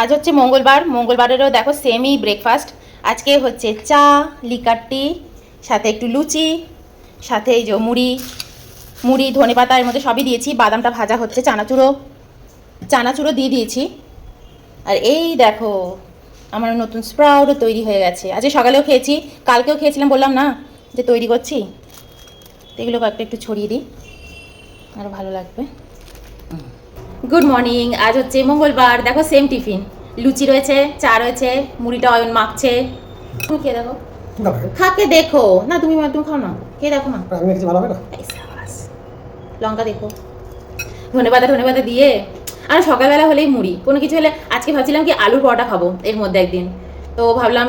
আজ হচ্ছে মঙ্গলবার, মঙ্গলবারেরও দেখো সেমই ব্রেকফাস্ট। আজকে হচ্ছে চা, লিকার টি, সাথে একটু লুচি, সাথে এই যে মুড়ি মুড়ি ধনেপাতা এর মধ্যে সবই দিয়েছি। বাদামটা ভাজা হচ্ছে, চানাচুরও দিয়ে দিয়েছি। আর এই দেখো আমার নতুন স্প্রাউটও তৈরি হয়ে গেছে। আজকে সকালেও খেয়েছি, কালকেও খেয়েছিলাম, বললাম না যে তৈরি করছি। এগুলো কয়েকটা একটু ছড়িয়ে দিই, আরও ভালো লাগবে। গুড মর্নিং, আজ হচ্ছে মঙ্গলবার। দেখো সেম টিফিন, লুচি রয়েছে, চা রয়েছে, মুড়িটা অয়ন মাখছে। তুমি খেয়ে দেখো, খাকে দেখো না, তুমি খাও না, খেয়ে দেখো না। আমি কিছু ভালো হবে না। লঙ্কা দেখো, ধনেপাতা দিয়ে। আর সকালবেলা হলেই মুড়ি, কোনো কিছু হলে। আজকে ভাবছিলাম কি আলুর পরোটা খাবো এর মধ্যে একদিন, তো ভাবলাম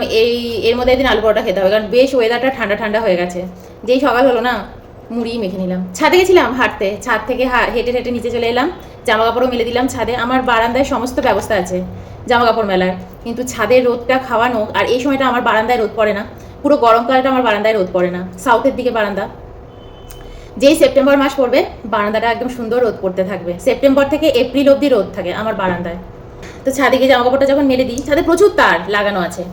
এর মধ্যে একদিন আলু পরোটা খেতে হবে, কারণ বেশ ওয়েদারটা ঠান্ডা ঠান্ডা হয়ে গেছে। যেই সকাল হলো না, মুড়ি মেখে নিলাম। ছাদে গেছিলাম হাঁটতে, ছাদ থেকে হেঁটে হেঁটে নিচে চলে এলাম। জামা কাপড়ও মেলে দিলাম ছাদে। আমার বারান্দায় সমস্ত ব্যবস্থা আছে জামা কাপড় মেলার, কিন্তু ছাদের রোদটা খাওয়ানো। আর এই সময়টা আমার বারান্দায় রোদ পড়ে না, পুরো গরমকালটা আমার বারান্দায় রোদ পড়ে না। সাউথের দিকে বারান্দা, যেই সেপ্টেম্বর মাস পড়বে বারান্দাটা একদম সুন্দর রোদ পড়তে থাকবে। সেপ্টেম্বর থেকে এপ্রিল অবধি রোদ থাকে আমার বারান্দায়। তো ছাদে গিয়ে জামা কাপড়টা যখন মেলে দিই, ছাদে প্রচুর তার লাগানো আছে,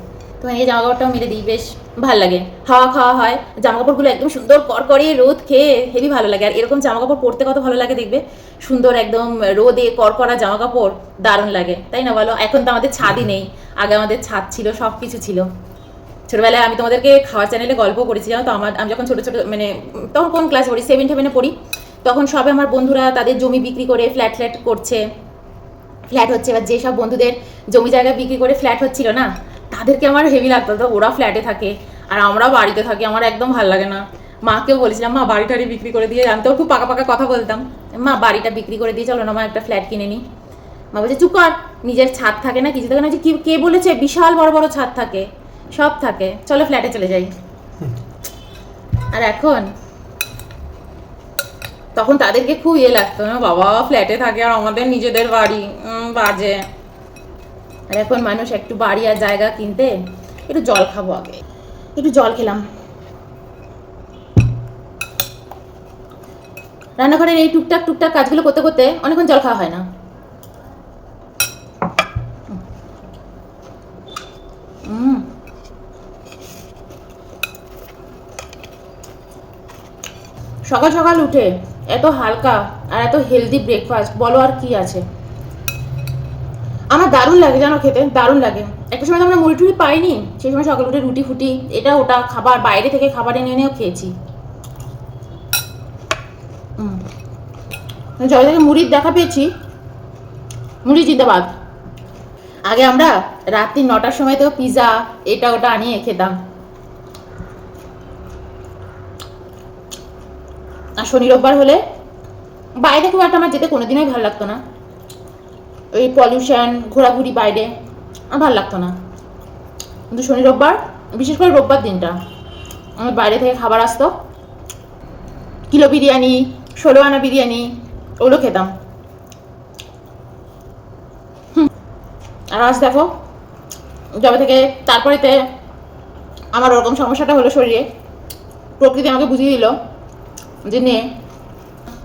তো এই জামা কাপড়টাও মেলে দিই, বেশ ভালো লাগে। হাওয়া খাওয়া হয়, জামা কাপড়গুলো একদম সুন্দর করকরে রোদ খেয়ে হেভি ভালো লাগে। আর এরকম জামা কাপড় পরতে কত ভালো লাগে দেখবে, সুন্দর একদম রোদে করকরা জামা কাপড়, দারুণ লাগে, তাই না বলো? এখন তো আমাদের ছাদই নেই, আগে আমাদের ছাদ ছিল, সব কিছু ছিল। ছোটবেলায় আমি তোমাদেরকে খাওয়ার চ্যানেলে গল্প করেছি, জানো তো। আমি যখন ছোটো ছোটো মানে তখন কোন ক্লাসে পড়ি, 7-7 পড়ি, তখন সবে আমার বন্ধুরা তাদের জমি বিক্রি করে ফ্ল্যাট করছে, ফ্ল্যাট হচ্ছে। এবার যেসব বন্ধুদের জমি জায়গা বিক্রি করে ফ্ল্যাট হচ্ছিল না, তাদেরকে আমার হেভি লাগতো। তো ওরা ফ্ল্যাটে থাকে আর আমরা বাড়িতে থাকি, আমার একদম ভালো লাগে না। মাকেও বলেছিলাম, মা বাড়ি টাড়ি বিক্রি করে দিয়ে, জানতেও খুব পাকা পাকা কথা বলতাম, মা বাড়িটা বিক্রি করে দিয়ে চলো না মা একটা ফ্ল্যাট কিনে নিই। মা বলছে চুপ কর, নিজের ছাদ থাকে না, কিছু থাকে না। যে কে বলেছে বিশাল বড় বড় ছাদ থাকে, সব থাকে, চলো ফ্ল্যাটে চলে যাই। আর এখন তখন তাদেরকে খুব লাগতো না, বাবা ফ্ল্যাটে থাকে আর আমাদের নিজেদের বাড়ি, বাজে। আর এখন মানুষ একটু বাড়ি আর জায়গা কিনতে, একটু জল খাবো, আগে একটু জল খেলাম। রান্নাঘরের এই টুকটাক কাজগুলো করতে করতে অনেকক্ষণ জল খাওয়া হয় না। সকাল সকাল উঠে এত হালকা আর এত হেলদি ব্রেকফাস্ট, বলো আর কি আছে। আমার দারুণ লাগে জানো, খেতে দারুণ লাগে। একটা সময় তো আমরা মুড়ি টুড়ি পাইনি, সেই সময় সকাল উঠে রুটি ফুটি এটা ওটা খাবার, বাইরে থেকে খাবার এনে এনেও খেয়েছি। যবে থেকে মুড়ির দেখা পেয়েছি, মুড়ি জিন্দাবাদ। আগে আমরা রাত্রি 9টার সময় তো পিৎজা এটা ওটা আনিয়ে খেতাম। আর শনি রোববার হলে বাইরে খুব একটা আমার যেতে কোনোদিনই ভালো লাগতো না। ওই পলিউশন, ঘোরাঘুরি বাইরে আমার ভালো লাগতো না। কিন্তু শনি রোববার, বিশেষ করে রোববার দিনটা, আমার বাইরে থেকে খাবার আসতো, কিলো বিরিয়ানি, 16 আনা বিরিয়ানি, ওগুলো খেতাম। আর আজ দেখো, যবে থেকে তারপরেতে আমার ওরকম সমস্যাটা হলো শরীরে, প্রকৃতি আমাকে বুঝিয়ে দিল যে নে,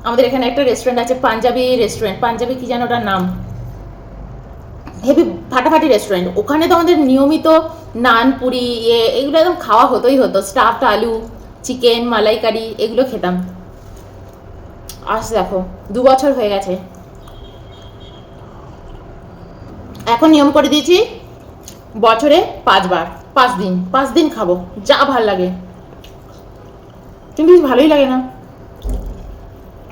আমাদের এখানে একটা রেস্টুরেন্ট আছে, পাঞ্জাবি রেস্টুরেন্ট, পাঞ্জাবি কি যেন ওটার নাম, হেভি ফাটাফাটি রেস্টুরেন্ট। ওখানে তো আমাদের নিয়মিত নান পুরি এগুলো একদম খাওয়া হতো, স্টাফড আলু, চিকেন, মালাইকারি এগুলো খেতাম। আজ দেখো 2 বছর হয়ে গেছে, এখন নিয়ম করে দিয়েছি বছরে 5 বার, 5 দিন খাবো, যা ভাল লাগে। কিন্তু ভালোই লাগে না,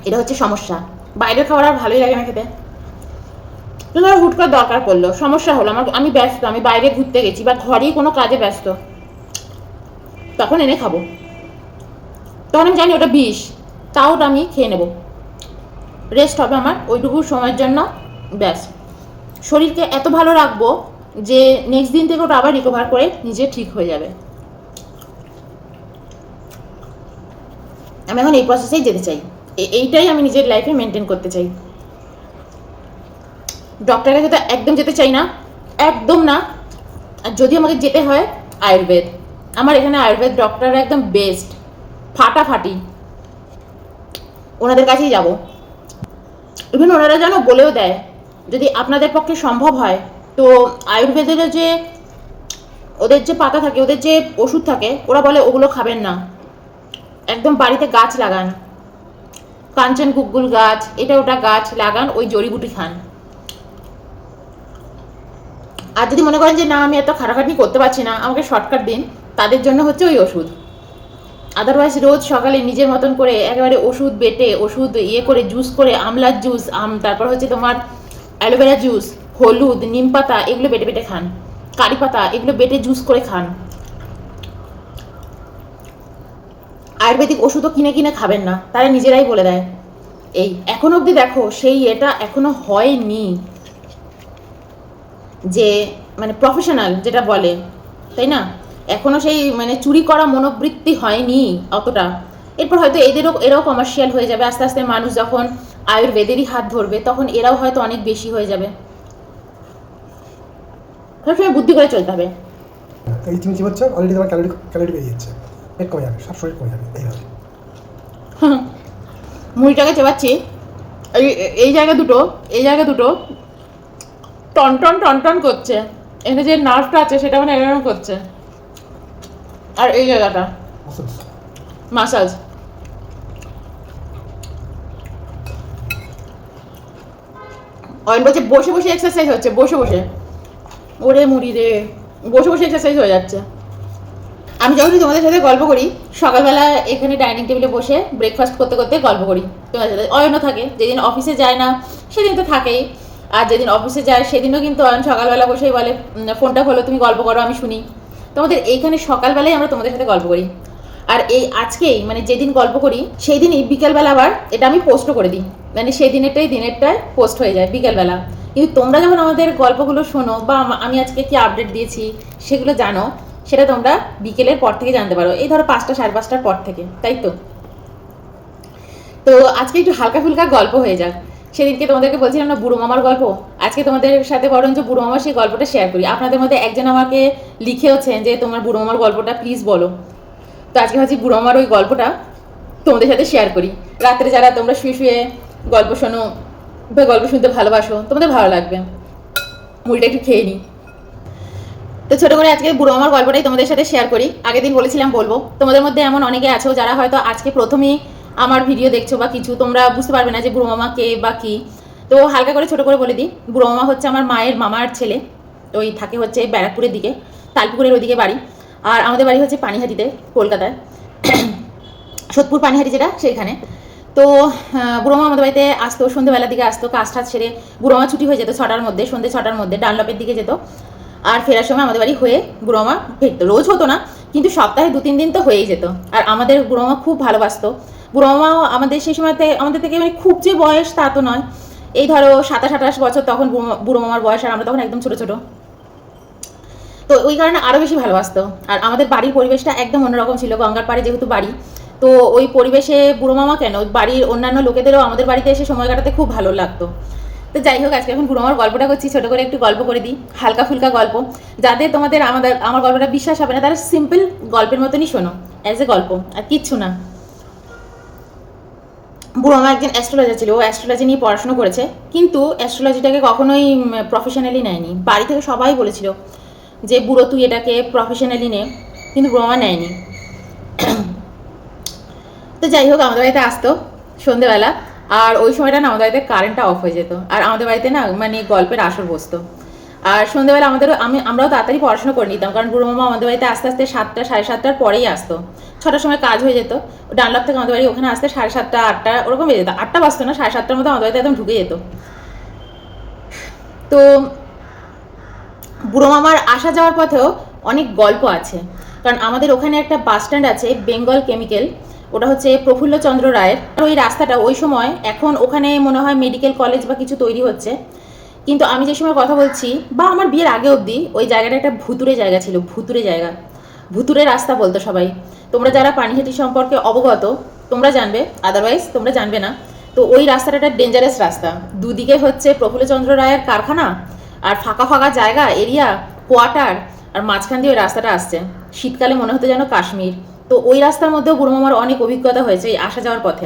এটা হচ্ছে সমস্যা। বাইরের খাবার আর ভালোই লাগে না খেতে। কিন্তু হুট করে দরকার পড়লো, সমস্যা হলো আমার, আমি ব্যস্ত, আমি বাইরে ঘুরতে গেছি বা ঘরেই কোনো কাজে ব্যস্ত, তখন এনে খাবো। তখন আমি জানি ওটা বিষ, তাও ওটা আমি খেয়ে নেব, রেস্ট হবে আমার ওইটুকু সময়ের জন্য, ব্যাস। শরীরকে এত ভালো রাখবো যে নেক্সট দিন থেকে ওটা আবার রিকভার করে নিজে ঠিক হয়ে যাবে। আমি এখন এই প্রসেসেই যেতে চাই, এইটাই আমি নিজের লাইফে মেনটেন করতে চাই। ডক্টরের কাছে তো একদম যেতে চাই না, একদম না। আর যদি আমাকে যেতে হয় আয়ুর্বেদ, আমার এখানে আয়ুর্বেদ ডক্টররা একদম বেস্ট, ফাটাফাটি, ওনাদের কাছেই যাব। ইভেন ওনারা যেন বলেও দেয় যদি আপনাদের পক্ষে সম্ভব হয় তো আয়ুর্বেদের যে ওদের যে পাতা থাকে, ওদের যে ওষুধ থাকে, ওরা বলে ওগুলো খাবেন না, একদম বাড়িতে গাছ লাগান, কাঞ্চন গুগ্গুল গাছ, এটা ওটা গাছ লাগান, ওই জড়িবুটি খান। আর যদি মনে করেন যে না আমি এত খাটাখাটনি করতে পারছি না, আমাকে শর্টকাট দিন, তাদের জন্য হচ্ছে ওই ওষুধ। আদারওয়াইজ রোজ সকালে নিজের মতন করে একেবারে ওষুধ বেটে, ওষুধ করে জুস করে, আমলার জুস, তারপর হচ্ছে তোমার অ্যালোভেরা জুস, হলুদ, নিম পাতা, এগুলো বেটে বেটে খান, কারি পাতা, এগুলো বেটে জুস করে খান। আয়ুর্বেদিক ওষুধও কিনে কিনে খাবেন না, তারা নিজেরাই বলে দেয়। এই এখন অবধি দেখো সেই এটা এখনো হয়নি যে মানে প্রফেশনাল যেটা বলে, তাই না? এখনো সেই মানে চুরি করা মনোবৃত্তি হয়নি অতটা। এরপর হয়তো এরাও কমার্শিয়াল হয়ে যাবে আস্তে আস্তে। মানুষ যখন আয়ুর্বেদেরই হাত ধরবে তখন এরাও হয়তো অনেক বেশি হয়ে যাবে। সবসময় বুদ্ধি করে চলতে হবে। এই চিমচি হচ্ছে অলরেডি তোমার ক্যালোরি বেরিয়ে যাচ্ছে, পেট কমে যাবে, সব শরীর কমে যাবে এইভাবে। মুড়িটাকে চেবাচ্ছি, এই জায়গা দুটো টন টন টন টন করছে, এখানে যে নার্ভটা আছে সেটা মানে এরকম করছে, আর এই জায়গাটা মাসাজ। অয়ন বলছে বসে বসে এক্সারসাইজ হচ্ছে, বসে বসে। ওরে মুড়ি রে, বসে বসে এক্সারসাইজ হয়ে যাচ্ছে। আমি যখনই তোমাদের সাথে গল্প করি, সকালবেলা এখানে ডাইনিং টেবিলে বসে ব্রেকফাস্ট করতে করতে গল্প করি তোমাদের সাথে। অয়নও থাকে, যেদিন অফিসে যায় না সেদিন তো থাকেই, আর যেদিন অফিসে যায় সেদিনও কিন্তু অয়ন সকালবেলা বসেই বলে ফোনটা খোলো, তুমি গল্প করো, আমি শুনি। তোমাদের এইখানে সকালবেলায় আমরা তোমাদের সাথে গল্প করি। আর এই আজকেই মানে যেদিন গল্প করি সেই দিনই বিকেলবেলা আবার এটা আমি পোস্টও করে দিই, মানে সেই দিনেরটাই পোস্ট হয়ে যায় বিকেলবেলা। কিন্তু তোমরা যখন আমাদের গল্পগুলো শোনো বা আমি আজকে কি আপডেট দিয়েছি সেগুলো জানো, সেটা তোমরা বিকেলের পর থেকে জানতে পারো, এই ধরো 5টা 5:30টার পর থেকে, তাই তো? তো আজকে একটু হালকা ফুলকা গল্প হয়ে যাক। সেদিনকে তোমাদেরকে বলছিলাম না বুড়ো মামার গল্প, আজকে তোমাদের সাথে বরঞ্চ বুড়ো মামার সেই গল্পটা শেয়ার করি। আপনাদের মধ্যে একজন আমাকে লিখেওছেন যে তোমার বুড়ো মামার গল্পটা প্লিজ বলো। তো আজকে ভাবছি বুড়ো মামার ওই গল্পটা তোমাদের সাথে শেয়ার করি। রাত্রে যারা তোমরা শুয়ে শুয়ে গল্প শোনো বা গল্প শুনতে ভালোবাসো, তোমাদের ভালো লাগবে। মুড়িটা একটু খেয়ে নিই। তো ছোট করে আজকে বুড়ো মামার গল্পটাই তোমাদের সাথে শেয়ার করি। আগের দিন বলেছিলাম বলবো, তোমাদের মধ্যে এমন অনেকে আছো যারা হয়তো আজকে প্রথমেই আমার ভিডিও দেখছো বা কিছু, তোমরা বুঝতে পারবে না যে বুড়ো মামা কে বা কি। তো হালকা করে ছোট করে বলে দিই, বুড়ো মামা হচ্ছে আমার মায়ের মামার ছেলে। ওই থাকে হচ্ছে ব্যারাকপুরের দিকে, তালপুকুরের ওইদিকে বাড়ি। আর আমাদের বাড়ি হচ্ছে পানিহাটিতে, কলকাতায়, সোদপুর পানিহাটি যেটা সেইখানে। তো বুড়োমা আমাদের বাড়িতে আসতো, সন্ধ্যেবেলার দিকে আসতো, কাজ টাজ সেরে বুড়োমা ছুটি হয়ে যেত 6টার মধ্যে, সন্ধ্যে 6টার মধ্যে ডানলপের দিকে যেত। আর ফেরার সময় আমাদের বাড়ি হয়ে বুড়োমা ফিরতো। রোজ হতো না, কিন্তু সপ্তাহে 2-3 দিন তো হয়েই যেত। আর আমাদের বুড়োমা খুব ভালোবাসতো। বুড়োমাও আমাদের সেই সময়তে আমাদের থেকে মানে খুব যে বয়স তা তো নয়, এই ধরো 27-28 বছর তখন বুড়ো মামার বয়স, আর আমরা তখন একদম ছোটো ছোটো। তো ওই কারণে আরও বেশি ভালোবাসতো। আর আমাদের বাড়ির পরিবেশটা একদম অন্যরকম ছিল, গঙ্গার পাড়ে যেহেতু বাড়ি। তো ওই পরিবেশে বুড়ো মামা কেন, বাড়ির অন্যান্য লোকেদেরও আমাদের বাড়িতে এসে সময় কাটাতে খুব ভালো লাগতো। তো যাই হোক, আজকে এখন বুড়ো মামার গল্পটা করছি, ছোটো করে একটু গল্প করে দিই, হালকা ফুলকা গল্প। যাদের তোমাদের আমার গল্পটা বিশ্বাস হবে না, তারা সিম্পল গল্পের মতনই শোনো, অ্যাজ এ গল্প, আর কিচ্ছু না। বুড়ো মামা একজন অ্যাস্ট্রোলজার ছিল, ও অ্যাস্ট্রোলজি নিয়ে পড়াশোনা করেছে, কিন্তু অ্যাস্ট্রোলজিটাকে কখনোই প্রফেশনালি নেয়নি। বাড়ি থেকে সবাই বলেছিল যে বুড়ো তুই এটাকে প্রফেশনালি নে, কিন্তু বুড়ো মামা নেয়নি। তো যাই হোক, আমাদের বাড়িতে আসতো সন্ধেবেলা, আর ওই সময়টা না আমাদের বাড়িতে কারেন্টটা অফ হয়ে যেত, আর আমাদের বাড়িতে না মানে গল্পের আসর বসতো। আর সন্ধ্যেবেলা আমরাও তাড়াতাড়ি পড়াশোনা করে নিতাম, কারণ বুড়ো মামা আমাদের বাড়িতে আস্তে আস্তে 7টা 7:30টার পরেই আসতো। 6টার সময় কাজ হয়ে যেত, ডানলপ থেকে আমাদের বাড়ি ওখানে আসতে 7:30 8টা ওরকম বেজে যেত। 8টা বাজতো না, 7:30টার মধ্যে আমাদের বাড়িতে একদম ঢুকে যেত। তো বুড়ো মামার আসা যাওয়ার পথেও অনেক গল্প আছে, কারণ আমাদের ওখানে একটা বাস স্ট্যান্ড আছে, বেঙ্গল কেমিক্যাল, ওটা হচ্ছে প্রফুল্লচন্দ্র রায়ের। ওই রাস্তাটা ওই সময়, এখন ওখানে মনে হয় মেডিকেল কলেজ বা কিছু তৈরি হচ্ছে, কিন্তু আমি যে সময় কথা বলছি বা আমার বিয়ের আগে অবধি ওই জায়গাটা একটা ভুতুরে জায়গা ছিল, ভুতুরে জায়গা, ভুতুরে রাস্তা বলতো সবাই। তোমরা যারা পানিহাটি সম্পর্কে অবগত তোমরা জানবে, আদারওয়াইজ তোমরা জানবে না। তো ওই রাস্তাটা একটা ডেঞ্জারাস রাস্তা, দুদিকে হচ্ছে প্রফুল্লচন্দ্র রায়ের কারখানা, আর ফাঁকা ফাঁকা জায়গা, এরিয়া, কোয়ার্টার, আর মাঝখান দিয়ে ওই রাস্তাটা আসছে। শীতকালে মনে হতো যেন কাশ্মীর। তো ওই রাস্তার মধ্যেও বুড়ো মামার অনেক অভিজ্ঞতা হয়েছে এই আসা যাওয়ার পথে।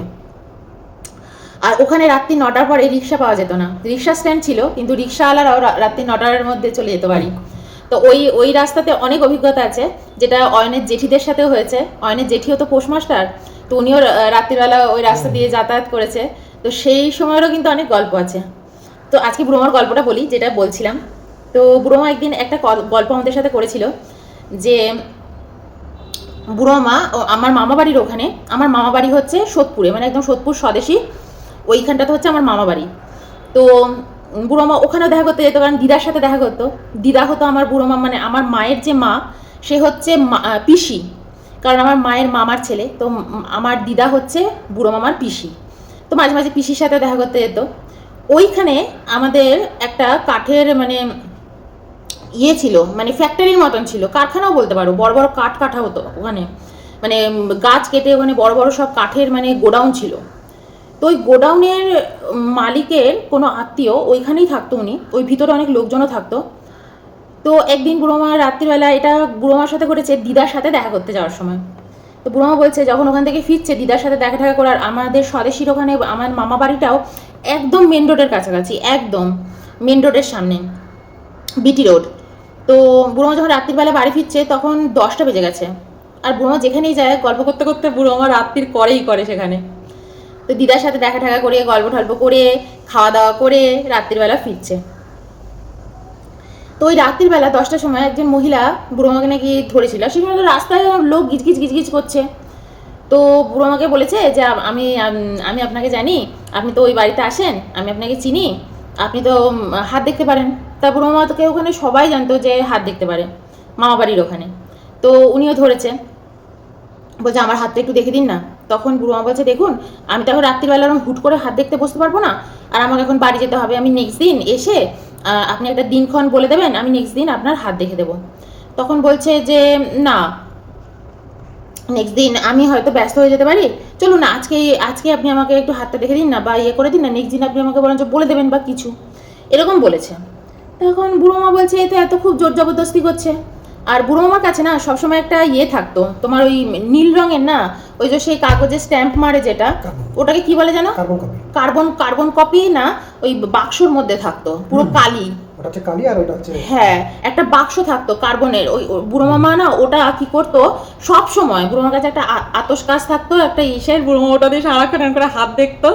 আর ওখানে রাত্রি 9টার পরে রিক্সা পাওয়া যেত না, রিক্সা স্ট্যান্ড ছিল কিন্তু রিক্সাওয়ালারাও রাত্রি 9টার মধ্যে চলে যেত বাড়ি। তো ওই রাস্তাতে অনেক অভিজ্ঞতা আছে, যেটা অয়নের জেঠিদের সাথেও হয়েছে। অয়নের জেঠিও তো পোস্টমাস্টার, তো উনিও রাত্রিবেলা ওই রাস্তা দিয়ে যাতায়াত করেছে, তো সেই সময়েরও কিন্তু অনেক গল্প আছে। তো আজকে বুড়োমার গল্পটা বলি, যেটা বলছিলাম। তো বুড়োমা একদিন একটা গল্প আমাদের সাথে করেছিল যে বুড়োমা আমার মামা বাড়ির ওখানে, আমার মামা বাড়ি হচ্ছে সোদপুরে, মানে একদম সোদপুর স্বদেশী, ওইখানটাতে হচ্ছে আমার মামা বাড়ি। তো বুড়োমা ওখানেও দেখা করতে যেত, কারণ দিদার সাথে দেখা করতো। দিদা হতো আমার বুড়োমা, মানে আমার মায়ের যে মা সে হচ্ছে পিসি, কারণ আমার মায়ের মামার ছেলে। তো আমার দিদা হচ্ছে বুড়ো মামার পিসি, তো মাঝে মাঝে পিসির সাথে দেখা করতে যেত। ওইখানে আমাদের একটা কাঠের মানে ইয়ে ছিল, মানে ফ্যাক্টরির মতন ছিল, কারখানাও বলতে পারো, বড় বড় কাঠ কাটা হতো ওখানে, মানে গাছ কেটে ওখানে বড় বড় সব কাঠের মানে গোডাউন ছিল। তো ওই গোডাউনের মালিকের কোনো আত্মীয় ওইখানেই থাকতো, উনি ওই ভিতরে অনেক লোকজনও থাকতো। তো একদিন বুড়োমা রাত্রিবেলা, এটা বুড়োমার সাথে ঘটেছে দিদার সাথে দেখা করতে যাওয়ার সময়। তো বুড়োমা বলছে যখন ওখান থেকে ফিরছে দিদার সাথে দেখা টাকা করার, আমাদের স্বদেশীর ওখানে আমার মামা বাড়িটাও একদম মেন রোডের কাছাকাছি, একদম মেন রোডের সামনে, বিটি রোড। তো বুড়োমা যখন রাত্রিবেলা বাড়ি ফিরছে তখন 10টা বেজে গেছে, আর বুড়োমা যেখানেই যায় গল্প করতে করতে বুড়োমা রাত্রির করেই করে সেখানে। তো দিদার সাথে দেখা টাকা করে গল্প টল্প করে খাওয়া দাওয়া করে রাত্রিবেলা ফিরছে। তো ওই রাত্রিবেলা 10টার সময় একজন মহিলা বুড়োমাকে নাকি ধরেছিল, সেই সময় রাস্তায় লোক গিজগিজ গিজগিজ করছে। তো বুড়োমাকে বলেছে যে আমি আমি আপনাকে জানি, আপনি তো ওই বাড়িতে আসেন, আমি আপনাকে চিনি, আপনি তো হাত দেখতে পারেন। তা বুড়োমা তোকে ওখানে সবাই জানতো যে হাত দেখতে পারে, মামা বাড়ির ওখানে। তো উনিও ধরেছে, বলছে আমার হাতটা একটু দেখে দিন না। তখন বুড়োমা বলছে দেখুন, আমি তো এখন রাত্রিবেলা হুট করে হাত দেখতে বসতে পারবো না, আর আমাকে এখন বাড়ি যেতে হবে, আমি নেক্সট দিন এসে আপনি একটা দিনক্ষণ বলে দেবেন, আমি নেক্সট দিন আপনার হাত দেখে দেবো। তখন বলছে যে না, নেক্সট দিন আমি হয়তো ব্যস্ত হয়ে যেতে পারি, চলুন না আজকে আপনি আমাকে একটু হাতটা দেখে দিন না, বা ইয়ে করে দিন না, নেক্সট দিন আপনি আমাকে বরঞ্চ বলে দেবেন বা কিছু, এরকম বলেছে। তখন বুড়োমা বলছে এই তো এত খুব জোর জবরদস্তি করছে। আর বুড়োমার কাছে না সবসময় একটা ইয়ে থাকতো, তোমার ওই নীল রঙের না, ওই যে সেই কাগজের স্ট্যাম্প মারে যেটা, ওটাকে কি বলে জানো? কার্বন কপি না, ওই বাক্সর মধ্যে থাকতো পুরো কালি, ওটা হচ্ছে কালি আর ওটা হচ্ছে, হ্যাঁ একটা বাক্স থাকতো কার্বনের। ওই বুড়ো মামা না ওটা কি করতো, সব সময় বুড়োমার কাছে একটা আতস কাজ থাকতো, একটা ইসের, বুড়োমা ওটা দিয়ে সারাক্ষণ করে হাত দেখতো।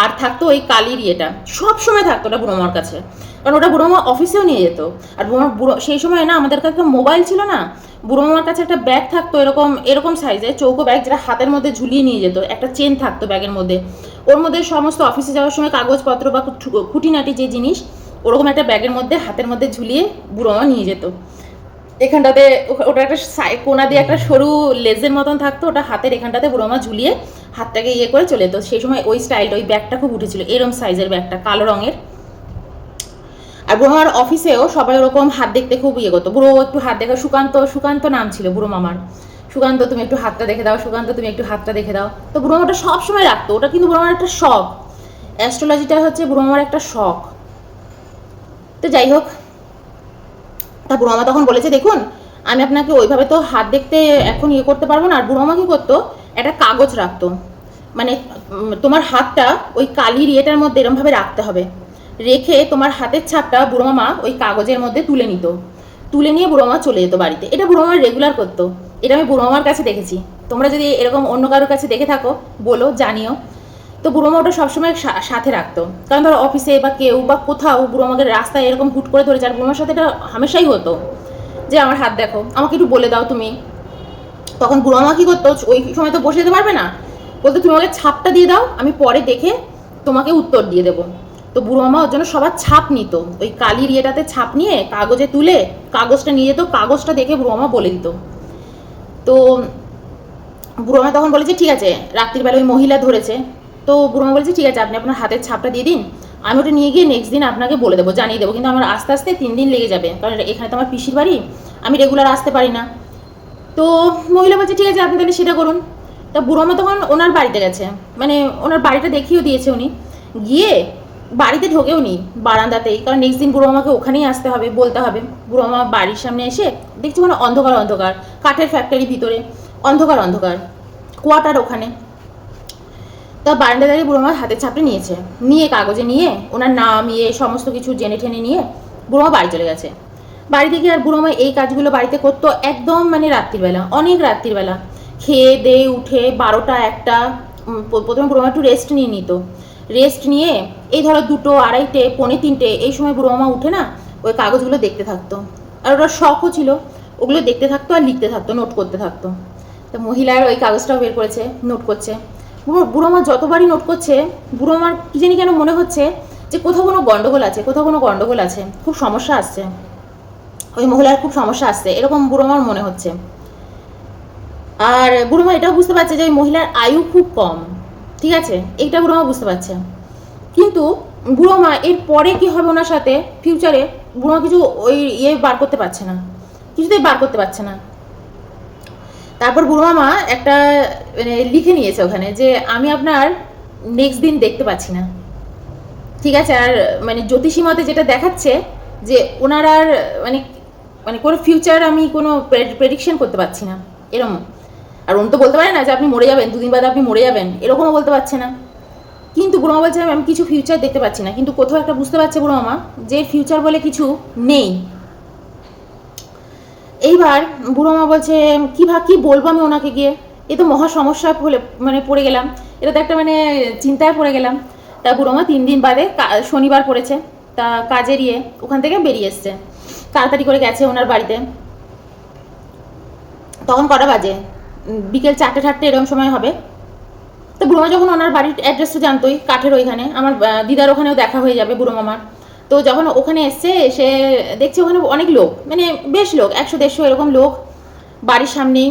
আর থাকতো ওই কালির ইয়েটা, সব সময় থাকতো ওটা বুড়োমার কাছে, কারণ ওটা বুড়োমা অফিসেও নিয়ে যেত। আর বুড়ো সেই সময় না আমাদের কাছে মোবাইল ছিল না, বুড়োমার কাছে একটা ব্যাগ থাকতো এরকম এরকম সাইজের চৌকো ব্যাগ, যেটা হাতের মধ্যে ঝুলিয়ে নিয়ে যেত, একটা চেন থাকতো ব্যাগের মধ্যে, ওর মধ্যে সমস্ত অফিসে যাওয়ার সময় কাগজপত্র বা খুঁটিনাটি যে জিনিস ওরকম একটা ব্যাগের মধ্যে হাতের মধ্যে ঝুলিয়ে বুড়োমা নিয়ে যেত। এখানটাতে ওটা একটা কোনা দিয়ে একটা সরু লেজের মতন থাকতো, ওটা হাতের এখানটাতে বুড়োমা ঝুলিয়ে হাতটাকে ইয়ে করে চলে যেত। সেই সময় ওই স্টাইলটা, ওই ব্যাগটা খুব উঠেছিল, এরম সাইজের ব্যাগটা, কালো রঙের। আর বুড়োমার অফিসেও সবাই ওরকম হাত দেখতে খুব ইয়ে করতো, বুড়ো একটু হাত দেখা, সুকান্ত নাম ছিল বুড়ো মামার, সুকান্ত তুমি একটু হাতটা দেখে দাও, সুকান্ত তুমি একটু হাতটা দেখে দাও। তো বুড়ো মামাটা সবসময় রাখতো, ওটা কিন্তু বুড়ো মামার একটা শখ, অ্যাস্ট্রোলজিটা হচ্ছে বুড়ো মামার একটা শখ। তো যাই হোক, তা বুড়োমা তখন বলেছে দেখুন, আমি আপনাকে ওইভাবে তো হাত দেখতে এখন ইয়ে করতে পারবো না। আর বুড়োমা কি করতো, একটা কাগজ রাখতো, মানে তোমার হাতটা ওই কালির ইয়েটার মধ্যে এরমভাবে রাখতে হবে, রেখে তোমার হাতের ছাপটা বুড়োমা ওই কাগজের মধ্যে তুলে নিত, তুলে নিয়ে বুড়োমা চলে যেত বাড়িতে। এটা বুড়োমা রেগুলার করতো, এটা আমি বুড়োমার কাছে দেখেছি। তোমরা যদি এরকম অন্য কারোর কাছে দেখে থাকো বলো, জানিও। তো বুড়োমা ওটা সবসময় সাথে রাখতো, কারণ ধরো অফিসে বা কেউ বা কোথাও বুড়োমাকে রাস্তায় এরকম হুট করে ধরেছে, আর বুড়োমার সাথে এটা হামেশাই হতো যে আমার হাত দেখো, আমাকে একটু বলে দাও তুমি। তখন বুড়োমা কি করতো, ওই সময় তো বসে যেতে পারবে না, বলতো তুমি আমাকে ছাপটা দিয়ে দাও, আমি পরে দেখে তোমাকে উত্তর দিয়ে দেবো। তো বুড়োমা ওর জন্য সবার ছাপ নিত, ওই কালির ইয়েটাতে ছাপ নিয়ে কাগজে তুলে কাগজটা নিয়ে যেত, কাগজটা দেখে বুড়োমা বলে দিত। তো বুড়োমা তখন বলেছে ঠিক আছে, রাত্রিবেলা ওই মহিলা ধরেছে, তো বুড়োমা বলেছে ঠিক আছে আপনি আপনার হাতের ছাপটা দিয়ে দিন, আমি ওটা নিয়ে গিয়ে নেক্সট দিন আপনাকে বলে দেবো, জানিয়ে দেবো, কিন্তু আমার আস্তে আস্তে 3 দিন লেগে যাবে, কারণ এখানে তো আমার পিসির বাড়ি, আমি রেগুলার আসতে পারি না। তো মহিলা বলছে ঠিক আছে আপনি তাহলে সেটা করুন। তা বুড়োমা তখন ওনার বাড়িতে গেছে, মানে ওনার বাড়িটা দেখিয়েও দিয়েছে উনি, গিয়ে বাড়িতে ঢোকেও নি, বারান্দাতেই, কারণ নেক্সট দিন বুড়োমাকে ওখানেই আসতে হবে, বলতে হবে। বুড়োমা বাড়ির সামনে এসে দেখছি মানে অন্ধকার অন্ধকার, কাঠের ফ্যাক্টরির ভিতরে অন্ধকার অন্ধকার, কোয়ার্টার ওখানে। তো বারান্দা দাঁড়িয়ে বুড়ো মা হাতের ছাপটা নিয়ে কাগজে নিয়ে ওনার নাম সমস্ত কিছু জেনে ঠেনে নিয়ে বুড়ো মা বাড়ি চলে গেছে। বাড়িতে গিয়ে আর বুড়ো মা এই কাজগুলো বাড়িতে করতো একদম মানে রাত্রিবেলা, অনেক রাত্রিবেলা খেয়ে দিয়ে উঠে 12টা 1টা। প্রথমে বুড়ো মা একটু রেস্ট নিত, রেস্ট নিয়ে এই ধরো 2টো 2:30 পৌনে 3টে এই সময় বুড়ো মা উঠে না ওই কাগজগুলো দেখতে থাকতো। আর ওরা শখও ছিল, ওগুলো দেখতে থাকতো আর লিখতে থাকতো, নোট করতে থাকতো। তো মহিলার ওই কাগজটাও বের করেছে, নোট করছে। বুড়ো মা যতবারই নোট করছে বুড়ো মার কি জানি কেন মনে হচ্ছে যে কোথাও কোনো গন্ডগোল আছে, খুব সমস্যা আসছে, ওই মহিলার খুব সমস্যা আসছে, এরকম বুড়ো মার মনে হচ্ছে। আর বুড়ো মা এটাও বুঝতে পারছে যে ওই মহিলার আয়ু খুব কম, ঠিক আছে, এইটা বুড়ো মা বুঝতে পারছে। কিন্তু বুড়ো মা এর পরে কি হবে ওনার সাথে ফিউচারে বুড়ো মা কিছু ওই বার করতে পারছে না, কিছুতেই বার করতে পারছে না। তারপর বুড়ো মা একটা মানে লিখে নিয়েছে ওখানে যে আমি আপনার নেক্সট দিন দেখতে পাচ্ছি না, ঠিক আছে। আর মানে জ্যোতিষী মতে যেটা দেখাচ্ছে যে ওনার আর মানে মানে কোনো ফিউচার আমি কোনো প্রেডিকশন করতে পারছি না, এরকম। আর উনি তো বলতে পারে না যে আপনি মরে যাবেন, 2 দিন বাদে আপনি মরে যাবেন, এরকমও বলতে পারছে না। কিন্তু বুড়ো মা বলছে আমি কিছু ফিউচার দেখতে পাচ্ছি না, কিন্তু কোথাও একটা বুঝতে পারছে বুড়ো মা যে ফিউচার বলে কিছু নেই। এইবার বুড়ো মা বলছে কি বলবো আমি ওনাকে গিয়ে, এ তো মহা সমস্যা মানে পড়ে গেলাম, এটা তো একটা মানে চিন্তায় পড়ে গেলাম। তা বুড়ো মা 3 দিন বাদে শনিবার পড়েছে, তা কাজের ওখান থেকে বেরিয়ে এসছে, তাড়াতাড়ি করে গেছে ওনার বাড়িতে। তখন কটা বাজে, বিকেল 4টে এরকম সময় হবে। তো বুড়ো মা যখন ওনার বাড়ির অ্যাড্রেসটা জানতোই, কাঠের ওইখানে, আমার দিদার ওখানেও দেখা হয়ে যাবে বুড়ো মামার। তো যখন ওখানে এসছে সে দেখছে ওখানে অনেক লোক, মানে বেশ লোক, 100-150 এরকম লোক বাড়ির সামনেই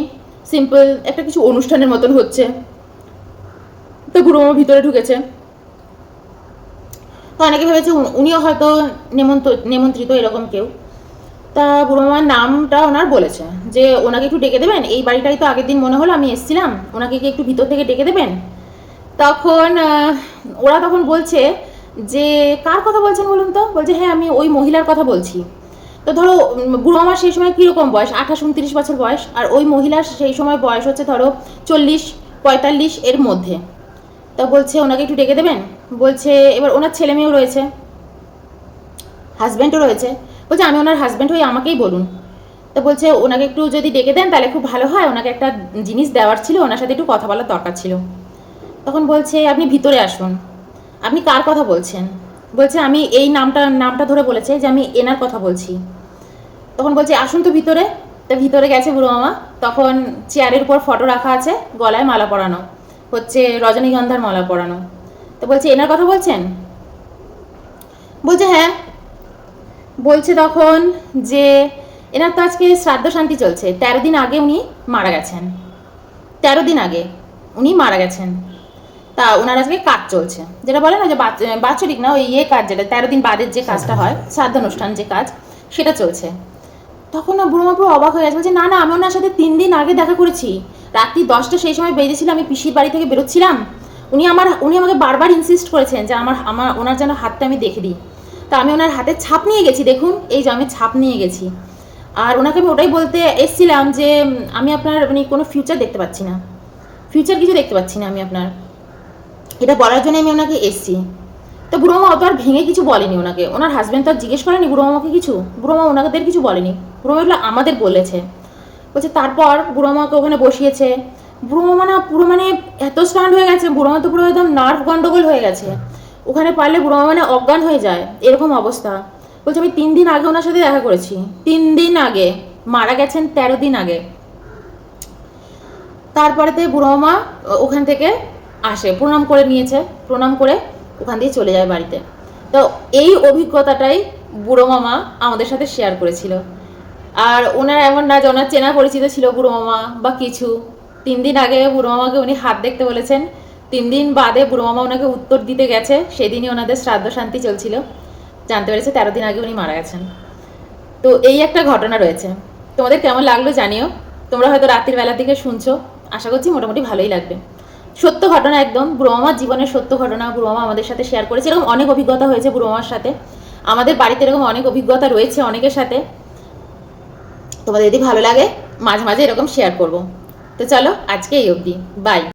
সিম্পল একটা কিছু অনুষ্ঠানের মতন হচ্ছে। তো বুড়ো মামা ভিতরে ঢুকেছে। তো অনেকে ভেবেছে উনিও হয়তো নিমন্ত্রিত এরকম কেউ। তা বুড়ো মামার নামটা ওনার বলেছে যে ওনাকে একটু ডেকে দেবেন, এই বাড়িটাই তো আগের দিন মনে হলো আমি এসেছিলাম, ওনাকে কি একটু ভিতর থেকে ডেকে দেবেন। তখন ওরা তখন বলছে যে কার কথা বলছেন বলুন তো, বলছে হ্যাঁ আমি ওই মহিলার কথা বলছি। তো ধরো বুড়ো আমার সেই সময় কীরকম বয়স, 28-29 বছর বয়স, আর ওই মহিলার সেই সময় বয়স হচ্ছে ধরো 40-45 এর মধ্যে। তা বলছে ওনাকে একটু ডেকে দেবেন, বলছে এবার ওনার ছেলে মেয়েও রয়েছে, হাজব্যান্ডও রয়েছে, বলছে আমি ওনার হাজব্যান্ড হই, আমাকেই বলুন। তো বলছে ওনাকে একটু যদি ডেকে দেন তাহলে খুব ভালো হয়, ওনাকে একটা জিনিস দেওয়ার ছিল, ওনার সাথে একটু কথা বলার দরকার ছিল। তখন বলছে আপনি ভিতরে আসুন। আপনি কার কথা বলছেন? বলছে আমি এই নামটা ধরে বলেছে যে আমি এনার কথা বলছি। তখন বলছে আসুন তো ভিতরে। তা ভিতরে গেছে বুড়ো মামা। তখন চেয়ারের উপর ফটো রাখা আছে, গলায় মালা পরানো, হচ্ছে রজনীগন্ধার মালা পরানো। তো বলছে এনার কথা বলছেন? বলছে হ্যাঁ। বলছে তখন যে এনার তো আজকে শ্রাদ্ধ শান্তি চলছে, 13 দিন আগে উনি মারা গেছেন, 13 দিন আগে উনি মারা গেছেন। তা ওনার আজকে কাজ চলছে, যেটা বলে না যে বাৎসরিক না, ওই কাজ যেটা 13 দিন বাদের যে কাজটা হয়, শ্রাদ্ধ অনুষ্ঠান যে কাজ, সেটা চলছে। তখন না বুড়ো মা পুরো অবাক হয়ে গেছে, বলছে না না আমি ওনার সাথে 3 দিন আগে দেখা করেছি, রাত্রি 10টা সেই সময় বেরিয়েছিল, আমি পিসির বাড়ি থেকে বেরোচ্ছিলাম। উনি আমাকে বারবার ইনসিস্ট করেছেন যে আমার ওনার যেন হাতটা আমি দেখে দিই। তা আমি ওনার হাতে ছাপ নিয়ে গেছি, দেখুন এই যে আমি ছাপ নিয়ে গেছি। আর ওনাকে আমি ওটাই বলতে এসছিলাম যে আমি আপনার মানে কোনো ফিউচার দেখতে পাচ্ছি না, ফিউচার কিছু দেখতে পাচ্ছি না আমি আপনার, এটা বলার জন্য আমি ওনাকে এসছি। তো বুড়ো মা অত আর ভেঙে কিছু বলেনি ওনাকে, ওনার হাজব্যান্ড তো আর জিজ্ঞেস করেনি বুড়ো মামাকে কিছু, বুড়ো মা ওনাদের কিছু বলেনি, বুড়ো মা এগুলো আমাদের বলেছে। বলছে তারপর বুড়ো মাকে ওখানে বসিয়েছে। বুড়ো মা না পুরো মানে এত স্টান্ড হয়ে গেছে, বুড়ো মা তো পুরো একদম নার্ভ গন্ডগোল হয়ে গেছে, ওখানে পারলে বুড়ো মা মানে অজ্ঞান হয়ে যায়, এরকম অবস্থা। বলছে আমি 3 দিন আগে ওনার সাথে দেখা করেছি, 3 দিন আগে, মারা গেছেন 13 দিন আগে। তারপরেতে বুড়ো মা ওখান থেকে আসে, প্রণাম করে নিয়েছে, প্রণাম করে ওখান দিয়ে চলে যায় বাড়িতে। তো এই অভিজ্ঞতাটাই বুড়ো মামা আমাদের সাথে শেয়ার করেছিল। আর ওনার এমন না যে ওনার চেনা পরিচিত ছিল বুড়ো মামা বা কিছু, 3 দিন আগে বুড়ো মামাকে উনি হাত দেখতে বলেছেন, 3 দিন বাদে বুড়ো মামা ওনাকে উত্তর দিতে গেছে, সেদিনই ওনাদের শ্রাদ্ধ শান্তি চলছিল, জানতে পেরেছে 13 দিন আগে উনি মারা গেছেন। তো এই একটা ঘটনা রয়েছে, তোমাদের কেমন লাগলো জানিও, তোমরা হয়তো রাত্রির বেলা থেকে শুনছো, আশা করছি মোটামুটি ভালোই লাগবে। সত্য ঘটনা, একদম বুড়ো মামার জীবনের সত্য ঘটনা বুড়ো মামা আমাদের সাথে শেয়ার করেছে। এরকম অনেক অভিজ্ঞতা হয়েছে বুড়ো মামার সাথে, আমাদের বাড়িতে এরকম অনেক অভিজ্ঞতা রয়েছে অনেকের সাথে। তোমাদের যদি ভালো লাগে মাঝে মাঝে এরকম শেয়ার করব। তো চলো আজকে এই অবধি, বাই।